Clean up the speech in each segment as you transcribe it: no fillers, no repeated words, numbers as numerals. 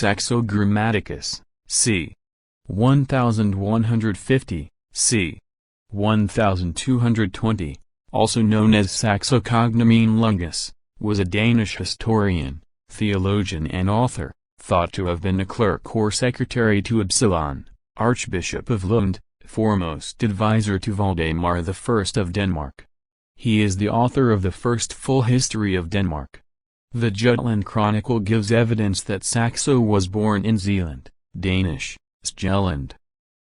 Saxo Grammaticus, c. 1150, c. 1220, also known as Saxo Grammaticus, was a Danish historian, theologian and author, thought to have been a clerk or secretary to Absalon, Archbishop of Lund, foremost advisor to Valdemar I of Denmark. He is the author of the first full history of Denmark. The Jutland Chronicle gives evidence that Saxo was born in Zealand, Danish, Sjælland.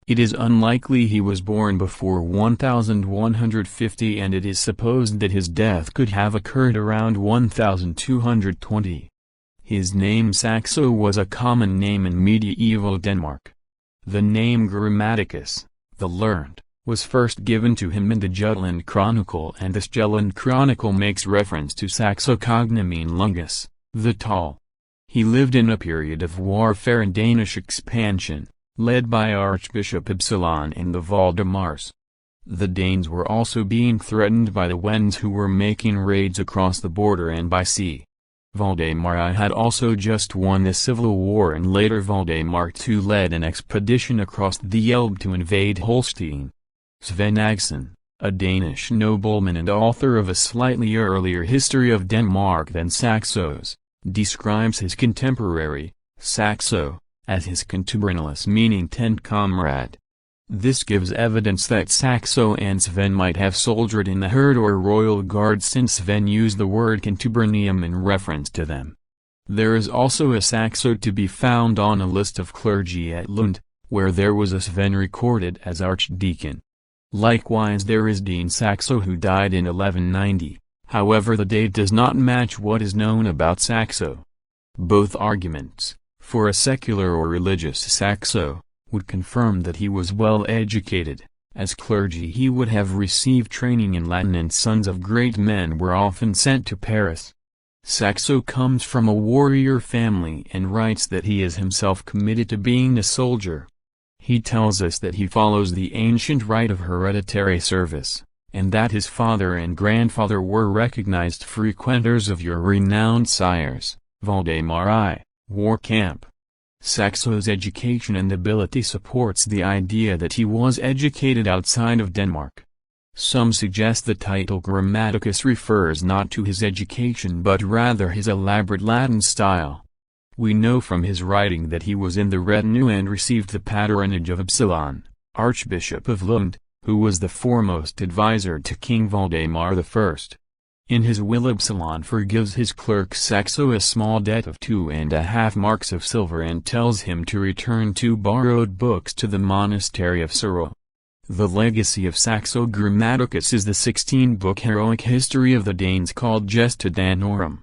It is unlikely he was born before 1150, and it is supposed that his death could have occurred around 1220. His name Saxo was a common name in medieval Denmark. The name Grammaticus, the learned, was first given to him in the Jutland Chronicle, and the Sjælland Chronicle makes reference to Saxo Grammaticus, the Tall. He lived in a period of warfare and Danish expansion, led by Archbishop Absalon and the Valdemars. The Danes were also being threatened by the Wends, who were making raids across the border and by sea. Valdemar I had also just won the civil war, and later Valdemar II led an expedition across the Elbe to invade Holstein. Sven Agsen, a Danish nobleman and author of a slightly earlier history of Denmark than Saxo's, describes his contemporary, Saxo, as his contubernalis, meaning tent comrade. This gives evidence that Saxo and Sven might have soldiered in the Hird or Royal Guard, since Sven used the word contubernium in reference to them. There is also a Saxo to be found on a list of clergy at Lund, where there was a Sven recorded as archdeacon. Likewise there is Dean Saxo, who died in 1190, however the date does not match what is known about Saxo. Both arguments, for a secular or religious Saxo, would confirm that he was well educated. As clergy he would have received training in Latin, and sons of great men were often sent to Paris. Saxo comes from a warrior family and writes that he is himself committed to being a soldier. He tells us that he follows the ancient rite of hereditary service, and that his father and grandfather were recognized frequenters of your renowned sires, Valdemar I, war camp. Saxo's education and ability supports the idea that he was educated outside of Denmark. Some suggest the title Grammaticus refers not to his education but rather his elaborate Latin style. We know from his writing that he was in the retinue and received the patronage of Absalon, Archbishop of Lund, who was the foremost advisor to King Valdemar I. In his will Absalon forgives his clerk Saxo a small debt of 2.5 marks of silver and tells him to return 2 borrowed books to the monastery of Suro. The legacy of Saxo Grammaticus is the 16-book heroic history of the Danes called Gesta Danorum.